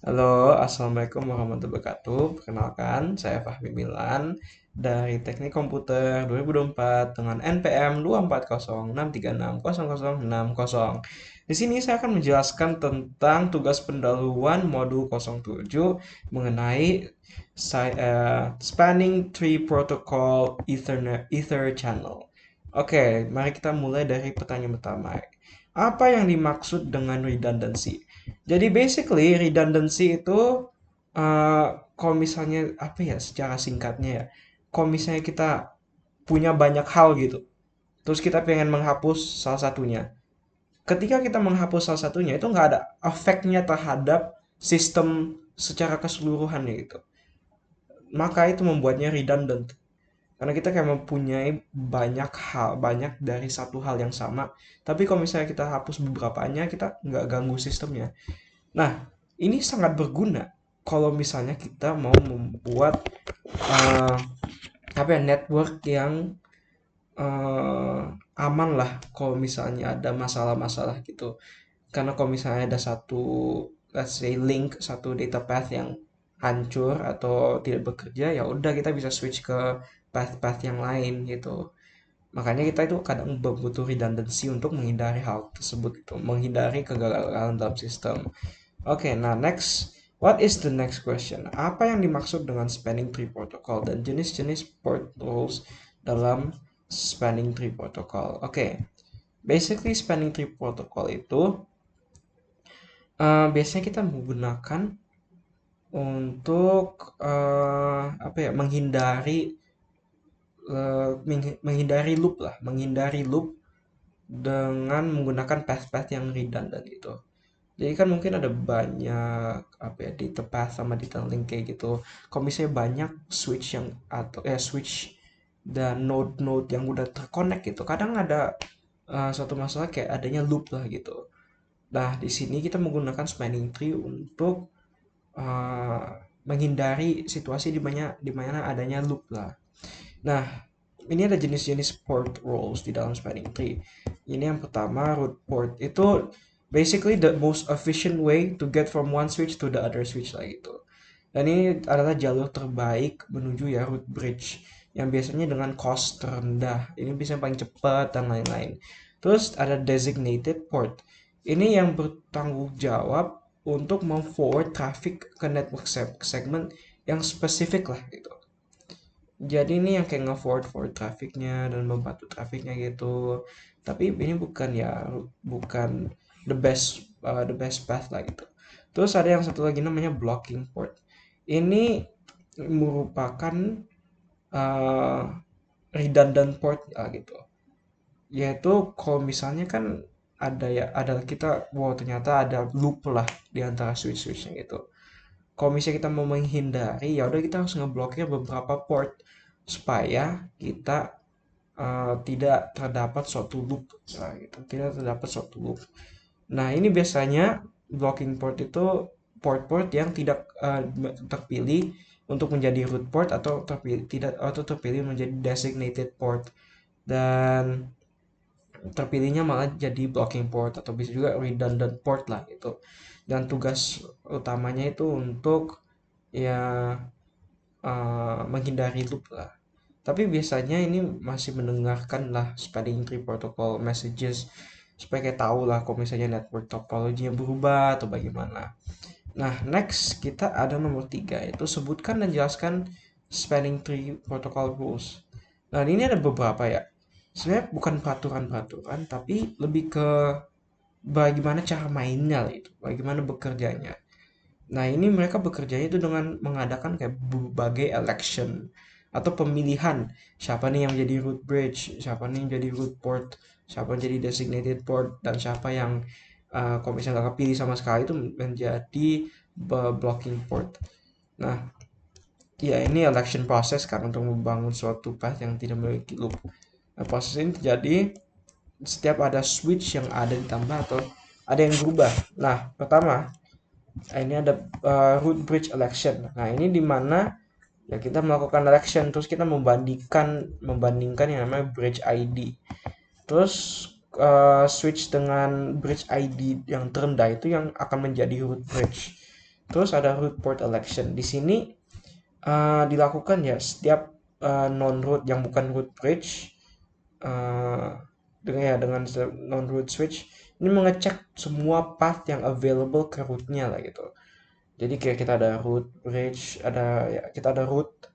Halo, Assalamualaikum warahmatullahi wabarakatuh. Perkenalkan, saya Fahmi Milan dari Teknik Komputer 2024 dengan NPM 24063600060. Di sini saya akan menjelaskan tentang tugas pendahuluan modul 07 mengenai spanning tree protocol Ether channel. Oke, mari kita mulai dari pertanyaan pertama. Apa yang dimaksud dengan redundancy? Jadi basically redundancy itu uh, kalau misalnya apa ya secara singkatnya ya, kalau misalnya kita punya banyak hal gitu, terus kita pengen menghapus salah satunya. Ketika kita menghapus salah satunya itu nggak ada efeknya terhadap sistem secara keseluruhan gitu. Maka itu membuatnya redundant. Karena kita kayak mempunyai banyak hal, banyak dari satu hal yang sama. Tapi kalau misalnya kita hapus beberapanya, kita nggak ganggu sistemnya. Nah, ini sangat berguna kalau misalnya kita mau membuat uh, apa ya network yang uh, aman lah kalau misalnya ada masalah-masalah gitu. Karena kalau misalnya ada satu let's say link satu data path yang hancur atau tidak bekerja, ya udah kita bisa switch ke path-path yang lain gitu. Makanya kita itu kadang butuh redundancy untuk menghindari hal tersebut gitu, menghindari kegagalan dalam sistem. Oke, nah next. What is the next question? Apa yang dimaksud dengan spanning tree protocol dan jenis-jenis port rules dalam spanning tree protocol? Oke, basically spanning tree protocol itu biasanya kita menggunakan untuk apa ya menghindari loop lah, menghindari loop dengan menggunakan path-path yang redundant gitu. Jadi kan mungkin ada banyak apa ya di path sama di link kayak gitu. Kalau misalnya banyak switch yang atau switch dan node-node yang udah terkonek gitu, kadang ada suatu masalah kayak adanya loop lah gitu. Nah, di sini kita menggunakan spanning tree untuk uh, menghindari situasi di mana adanya loop lah. Nah, ini ada jenis-jenis port roles di dalam spanning tree. Ini yang pertama, root port. Itu basically the most efficient way to get from one switch to the other switch lah gitu. Dan ini adalah jalur terbaik menuju ya root bridge yang biasanya dengan cost terendah. Ini bisa paling cepat dan lain-lain. Terus ada designated port. Ini yang bertanggung jawab untuk memforward traffic ke network segment yang spesifik lah gitu. Jadi ini yang kayak nge-forward forward trafficnya dan membantu trafficnya gitu. Tapi ini bukan the best path lah gitu. Terus ada yang satu lagi namanya blocking port. Ini merupakan uh, redundant port gitu. Yaitu kalau misalnya kan ada kita wow ternyata ada loop lah di antara switch-switchnya gitu. Kalau misalnya kita mau menghindari ya udah kita harus ngeblokir beberapa port supaya kita tidak terdapat suatu loop gitu. Tidak terdapat suatu loop. Nah, ini biasanya blocking port itu port-port yang tidak terpilih untuk menjadi root port atau terpilih menjadi designated port dan terpilihnya malah jadi blocking port atau bisa juga redundant port lah gitu. Dan tugas utamanya itu untuk ya menghindari loop lah. Tapi biasanya ini masih mendengarkan lah spanning tree protocol messages supaya kayak tahu lah kalau misalnya network topologinya berubah atau bagaimana. Nah, next kita ada nomor 3 yaitu sebutkan dan jelaskan spanning tree protocol rules. Nah, ini ada beberapa ya. Sebenarnya bukan peraturan-peraturan, tapi lebih ke bagaimana cara mainnya lah itu, bagaimana bekerjanya. Nah, ini mereka bekerjanya itu dengan mengadakan kayak berbagai election atau pemilihan siapa nih yang menjadi root bridge, siapa nih yang jadi root port, siapa yang jadi designated port, dan siapa yang kalau misalnya nggak kepilih sama sekali itu menjadi blocking port. Nah, ya ini election process kan untuk membangun suatu path yang tidak memiliki loop. Nah, proses ini terjadi setiap ada switch yang ada ditambah atau ada yang berubah. Nah, pertama ini ada root bridge election. Nah, ini di mana ya kita melakukan election terus kita membandingkan yang namanya bridge ID. Terus switch dengan bridge ID yang terendah itu yang akan menjadi root bridge. Terus ada root port election. Di sini dilakukan ya setiap non-root yang bukan root bridge dengan non-root switch ini mengecek semua path yang available ke rootnya lah gitu. Jadi kayak kita ada root bridge, kita ada root,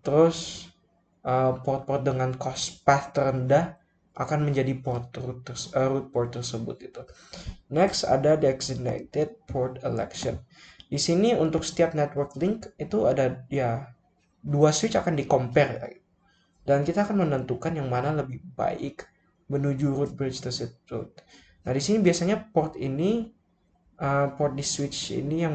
terus port-port dengan cost path terendah akan menjadi root port tersebut itu. Next ada designated port election. Di sini untuk setiap network link itu ada ya dua switch akan di-compare ya. Dan kita akan menentukan yang mana lebih baik menuju root bridge tersebut. Nah, di sini biasanya port di switch ini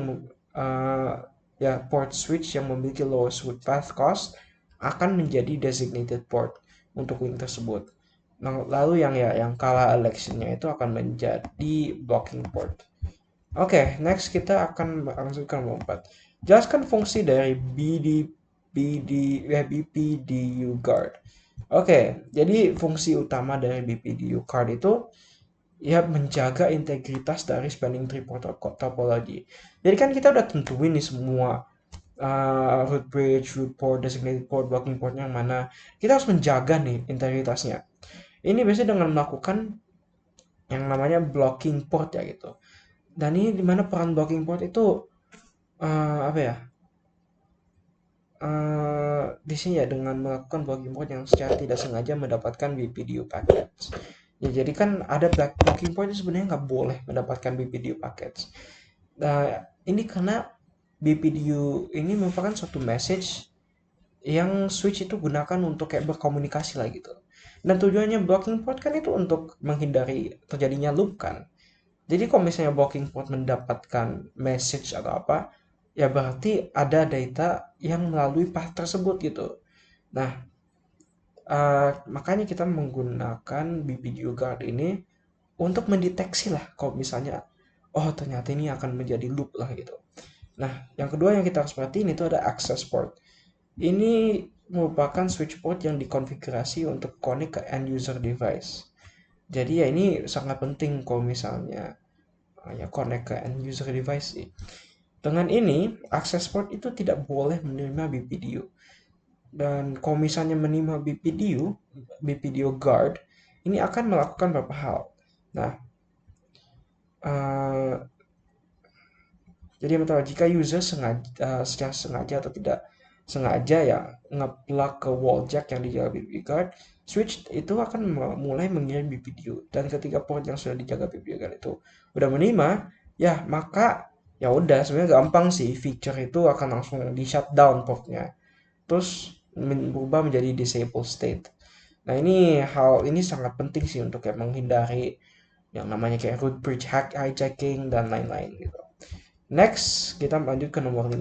port switch yang memiliki lowest root path cost akan menjadi designated port untuk link tersebut. Nah, lalu yang kalah electionnya itu akan menjadi blocking port. Oke, next kita akan langsungkan lompat. Jelaskan fungsi dari BPDU guard. Oke, jadi fungsi utama dari BPDU guard itu ya menjaga integritas dari spanning tree topology. Jadi kan kita udah tentuin nih semua root bridge, root port, designated port, blocking port yang mana. Kita harus menjaga nih integritasnya. Ini biasanya dengan melakukan yang namanya blocking port ya gitu. Dan ini dimana peran blocking port itu apa ya? Di sini ya dengan melakukan blocking port yang secara tidak sengaja mendapatkan BPDU packets. Ya, jadi kan ada blocking port itu sebenarnya nggak boleh mendapatkan BPDU packets. Nah, ini karena BPDU ini merupakan suatu message yang switch itu gunakan untuk kayak berkomunikasi lah gitu. Dan tujuannya blocking port kan itu untuk menghindari terjadinya loop kan. Jadi kalau misalnya blocking port mendapatkan message atau apa, ya berarti ada data yang melalui path tersebut gitu. Nah, makanya kita menggunakan BPDU guard ini untuk mendeteksi lah kalau misalnya, oh ternyata ini akan menjadi loop lah gitu. Nah, yang kedua yang kita harus perhatiin itu ada access port. Ini merupakan switch port yang dikonfigurasi untuk connect ke end user device. Jadi ya ini sangat penting kalau misalnya ya connect ke end user device sih. Dengan ini, access port itu tidak boleh menerima BPDU. Dan kalau misalnya menerima BPDU guard, ini akan melakukan beberapa hal. Nah, uh, jadi jika user secara sengaja atau tidak sengaja ya ngeplug ke wall jack yang dijaga BPDU guard, switch itu akan mulai mengirim BPDU. Dan ketika port yang sudah dijaga BPDU guard itu udah menerima, ya maka ya udah sebenarnya gampang sih, feature itu akan langsung di shutdown portnya, terus berubah menjadi disable state. Nah, hal ini sangat penting sih untuk kayak menghindari yang namanya kayak root bridge hijacking dan lain-lain gitu. Next, kita lanjut ke nomor 5.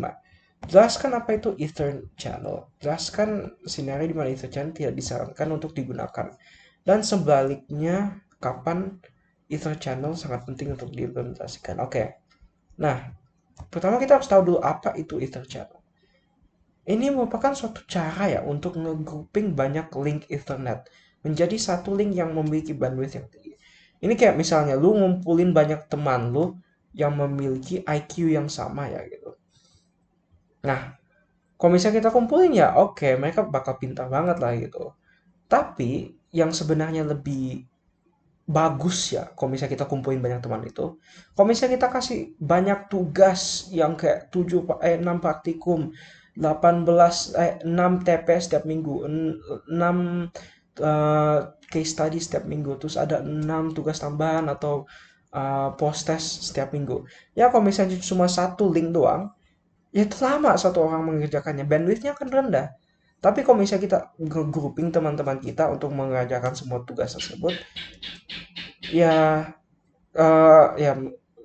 Jelaskan apa itu Ether Channel. Jelaskan scenario di mana Ether Channel tidak disarankan untuk digunakan. Dan sebaliknya, kapan Ether Channel sangat penting untuk diimplementasikan. Oke. Nah, pertama kita harus tahu dulu apa itu Ether Channel. Ini merupakan suatu cara ya untuk nge-grouping banyak link Ethernet menjadi satu link yang memiliki bandwidth yang tinggi. Ini kayak misalnya lu ngumpulin banyak teman lu yang memiliki IQ yang sama ya gitu. Nah, kalau misalnya kita kumpulin ya oke, mereka bakal pintar banget lah gitu. Tapi yang sebenarnya lebih bagus ya kalau misalnya kita kumpulin banyak teman itu, kalau misalnya kita kasih banyak tugas yang kayak 6 praktikum, 6 TP setiap minggu, 6 case study setiap minggu, terus ada 6 tugas tambahan atau post test setiap minggu. Ya kalau misalnya cuma satu link doang, ya itu lama satu orang mengerjakannya, bandwidthnya akan rendah. Tapi kalau misalnya kita grouping teman-teman kita untuk mengerjakan semua tugas tersebut, ya ya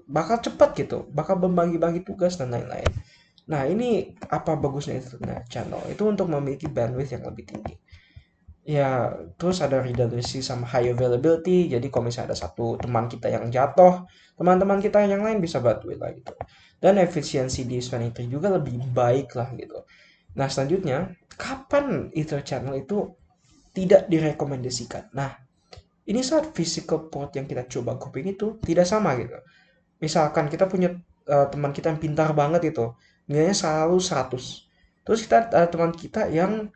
bakal cepat gitu, bakal membagi-bagi tugas dan lain-lain. Nah, ini apa bagusnya Ethernet channel? Itu untuk memiliki bandwidth yang lebih tinggi. Ya, terus ada redundancy sama high availability. Jadi kalau misalnya ada satu teman kita yang jatuh, teman-teman kita yang lain bisa bantuin lah gitu. Dan efisiensi di spanning tree juga lebih baik lah gitu. Nah, selanjutnya, kapan Ether channel itu tidak direkomendasikan? Nah, ini saat physical port yang kita coba grouping itu tidak sama gitu. Misalkan kita punya teman kita yang pintar banget itu, nilainya selalu 100. Terus kita ada teman kita yang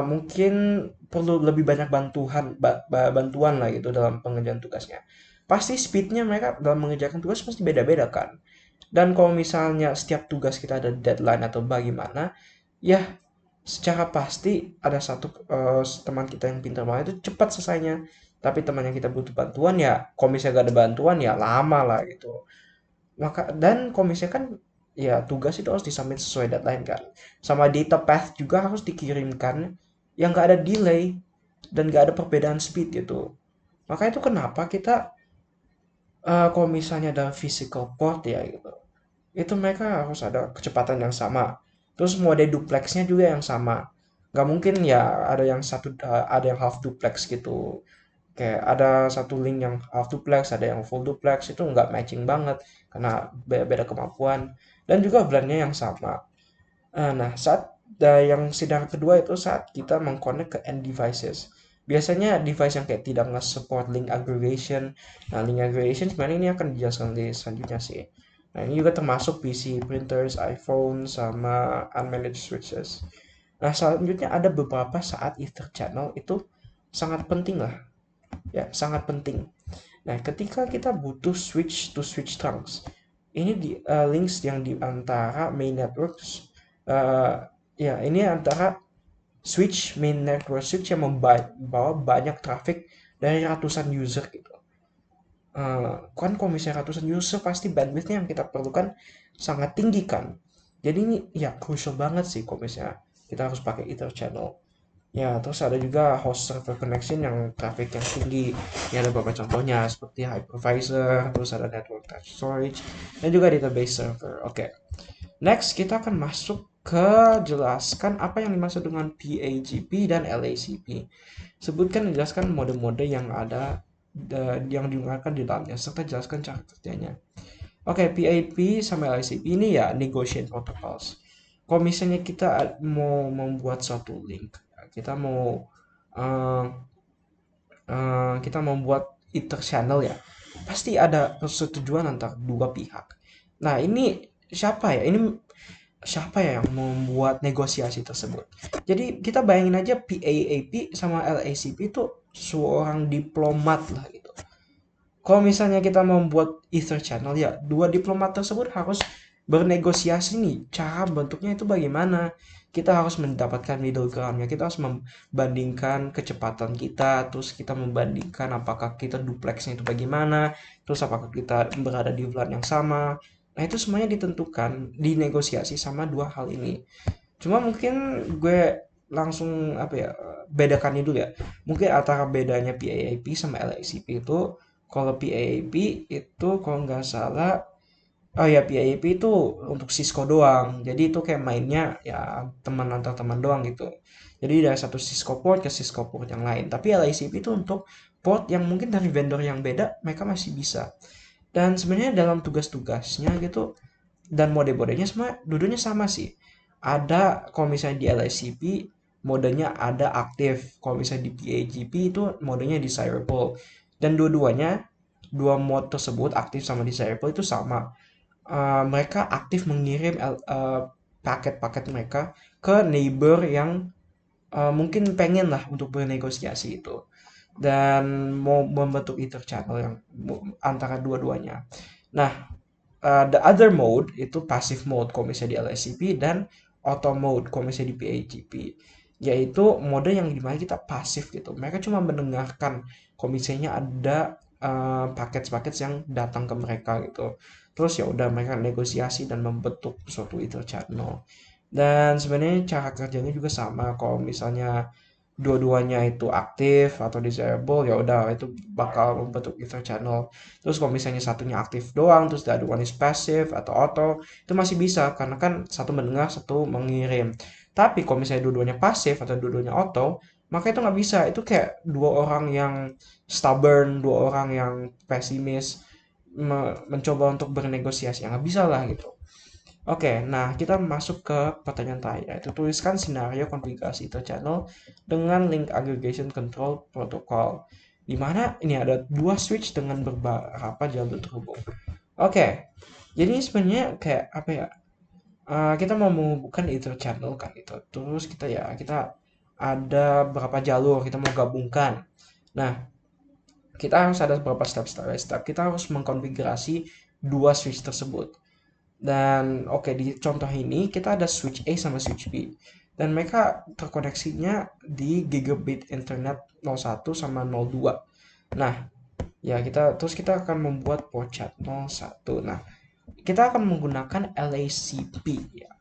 mungkin perlu lebih banyak bantuan lah gitu dalam pengerjaan tugasnya. Pasti speednya mereka dalam mengerjakan tugas pasti beda-beda kan. Dan kalau misalnya setiap tugas kita ada deadline atau bagaimana, ya secara pasti ada satu teman kita yang pintar banget itu cepat selesainya. Tapi teman yang kita butuh bantuan ya, kalau misalnya gak ada bantuan ya lama lah gitu. Dan kalau misalnya kan ya tugas itu harus disubmit sesuai deadline kan. Sama data path juga harus dikirimkan yang gak ada delay dan gak ada perbedaan speed gitu. Maka itu kenapa kita kalau misalnya ada physical port ya gitu, itu mereka harus ada kecepatan yang sama. Terus mode duplexnya juga yang sama. Nggak mungkin ya ada yang half duplex gitu. Kayak ada satu link yang half duplex, ada yang full duplex, itu nggak matching banget karena beda kemampuan. Dan juga blend yang sama. Nah, yang sidang kedua itu saat kita mengconnect ke end devices. Biasanya device yang kayak tidak nge-support link aggregation. Nah, link aggregation sebenarnya ini akan dijelaskan di selanjutnya sih. Nah, ini juga termasuk PC, printers, iPhone, sama unmanaged switches. Nah, selanjutnya ada beberapa saat Ether channel itu sangat penting lah. Ya, sangat penting. Nah, ketika kita butuh switch to switch trunks, ini links yang di antara main networks, uh, ya ini antara main network switch yang membawa banyak traffic dari ratusan user gitu. Kan kalau misalnya ratusan user pasti bandwidthnya yang kita perlukan sangat tinggi kan. Jadi ini ya crucial banget sih kalau misalnya kita harus pakai Ether channel. Ya, terus ada juga host server connection yang traffic yang tinggi. Ini ada beberapa contohnya seperti hypervisor, terus ada network attached storage, dan juga database server. Oke. Next, kita akan masuk ke jelaskan apa yang dimaksud dengan PAGP dan LACP. Sebutkan dan jelaskan mode-mode yang ada yang digunakan di dalamnya, serta jelaskan cara kerjanya. Oke, PAP sama LACP ini ya negotiate protocols. Kalau misalnya kita mau membuat suatu link, kita mau uh, kita membuat Ether channel ya, pasti ada persetujuan antara dua pihak. Nah, ini siapa ya? Ini siapa ya yang membuat negosiasi tersebut? Jadi kita bayangin aja PAAP sama LACP itu seorang diplomat lah gitu. Kalau misalnya kita membuat Ether channel ya, dua diplomat tersebut harus bernegosiasi nih. Cara bentuknya itu bagaimana? Kita harus mendapatkan middle groundnya. Kita harus membandingkan kecepatan kita, terus kita membandingkan apakah kita duplexnya itu bagaimana, terus apakah kita berada di bulan yang sama. Nah, itu semuanya ditentukan, dinegosiasi sama dua hal ini. Cuma mungkin gue langsung apa ya, bedakannya dulu ya. Mungkin antara bedanya PAAP sama LACP itu, kalau PAAP itu kalau nggak salah, oh ya PAAP itu untuk Cisco doang. Jadi itu kayak mainnya ya teman antar teman doang gitu. Jadi dari satu Cisco port ke Cisco port yang lain. Tapi LACP itu untuk port yang mungkin dari vendor yang beda mereka masih bisa. Dan sebenarnya dalam tugas-tugasnya gitu dan mode-modenya semua dulunya sama sih. Ada kalau misalnya di LACP modenya ada aktif. Kalau misalnya di PAGP itu modenya desirable. Dan dua-duanya dua mode tersebut aktif sama desirable itu sama. Mereka aktif mengirim paket-paket mereka ke neighbor yang mungkin pengen lah untuk bernegosiasi itu dan mau membentuk Ether channel yang antara dua-duanya. Nah, the other mode itu passive mode kalau misalnya di LSCP dan auto mode kalau misalnya di PAGP, yaitu mode yang dimana kita pasif gitu. Mereka cuma mendengarkan kalau misalnya ada paket-paket yang datang ke mereka gitu. Terus ya udah mereka negosiasi dan membentuk suatu Ether channel. Dan sebenarnya cara kerjanya juga sama. Kalau misalnya dua-duanya itu aktif atau disable ya udah itu bakal membentuk Ether channel. Terus kalau misalnya satunya aktif doang, terus the other one is passive atau auto, itu masih bisa karena kan satu mendengar, satu mengirim. Tapi kalau misalnya dua-duanya pasif atau dua-duanya auto, maka itu nggak bisa. Itu kayak dua orang yang stubborn, dua orang yang pesimis mencoba untuk bernegosiasi. Ya nggak bisa lah gitu. Oke, nah kita masuk ke pertanyaan terakhir, yaitu tuliskan skenario konfigurasi Ether channel dengan link aggregation control protocol. Di mana ini ada dua switch dengan beberapa jalur terhubung. Oke, Jadi sebenarnya kayak apa ya? Kita mau menghubungkan Ether channel kan itu. Terus kita ada berapa jalur kita mau gabungkan. Nah, kita harus ada beberapa step by step. Kita harus mengkonfigurasi dua switch tersebut. Dan oke, di contoh ini kita ada switch A sama switch B. Dan mereka terkoneksinya di gigabit internet 01 sama 02. Nah, ya kita akan membuat port chat 01. Nah, kita akan menggunakan LACP ya.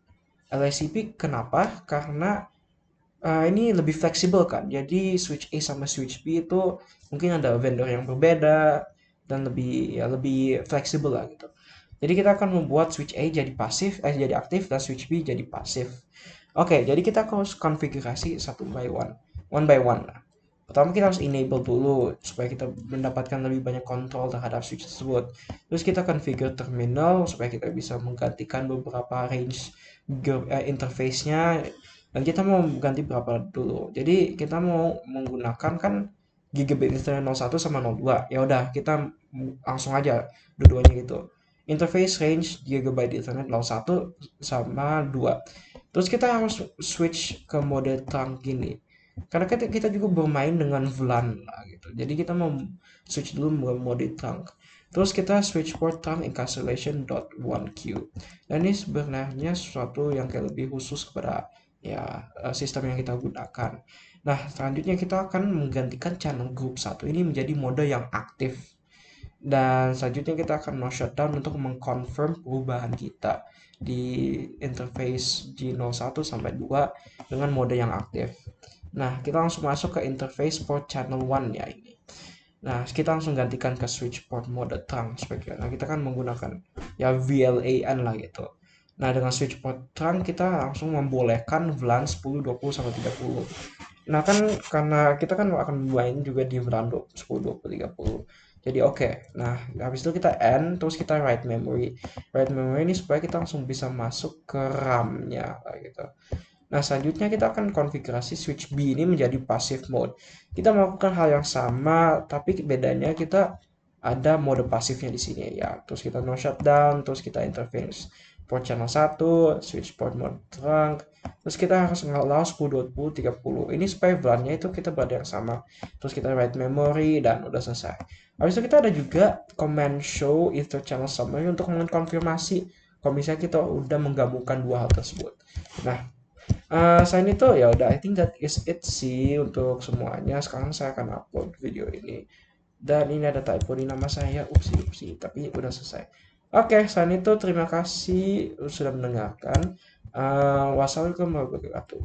LACP kenapa? Karena ini lebih fleksibel kan. Jadi switch A sama switch B itu mungkin ada vendor yang berbeda dan lebih fleksibel lah gitu. Jadi kita akan membuat switch A jadi pasif, jadi aktif dan switch B jadi pasif. Oke, jadi kita harus konfigurasi satu by one by one lah. Pertama kita harus enable dulu supaya kita mendapatkan lebih banyak kontrol terhadap switch tersebut. Terus kita configure terminal supaya kita bisa menggantikan beberapa range interface-nya, dan kita mau ganti berapa dulu. Jadi kita mau menggunakan kan gigabit internet 01 sama 02. Ya udah, kita langsung aja dua-duanya gitu. Interface range gigabyte internet 01 sama 2. Terus kita harus switch ke mode trunk gini. Karena kita juga bermain dengan VLAN lah gitu. Jadi kita mau switch dulu ke mode trunk. Terus kita switch port trunk encapsulation.1q. Dan ini sebenarnya sesuatu yang kayak lebih khusus kepada ya sistem yang kita gunakan. Nah, selanjutnya kita akan menggantikan channel group 1 ini menjadi mode yang aktif. Dan selanjutnya kita akan no shutdown untuk mengconfirm perubahan kita di interface G01 sampai 2 dengan mode yang aktif. Nah, kita langsung masuk ke interface port channel 1 ya ini. Nah, kita langsung gantikan ke switch port mode trunk sebagai. Nah, kita kan menggunakan ya VLAN lah gitu. Nah, dengan switch port trunk kita langsung membolehkan VLAN 10, 20 sampai 30. Nah, kan karena kita kan akan main juga di VLAN 10, 20, 30. Jadi oke. Nah, habis itu kita end, terus kita write memory. Write memory ini supaya kita langsung bisa masuk ke RAM-nya gitu. Nah, selanjutnya kita akan konfigurasi switch B ini menjadi passive mode. Kita melakukan hal yang sama, tapi bedanya kita ada mode pasifnya di sini ya. Terus kita no shutdown, terus kita interface port channel 1, switch port mode trunk. Terus kita harus nge-allow 10, 20, 30. Ini supaya VLAN-nya itu kita berada yang sama. Terus kita write memory dan udah selesai. Habis itu kita ada juga command show ether channel summary untuk mengkonfirmasi kalau misalnya kita udah menggabungkan dua hal tersebut. Nah, selain itu ya udah, I think that is it sih untuk semuanya. Sekarang saya akan upload video ini. Dan ini ada typo di nama saya, upsi, tapi udah selesai. Oke, selain itu terima kasih sudah mendengarkan. Wassalamualaikum warahmatullahi wabarakatuh.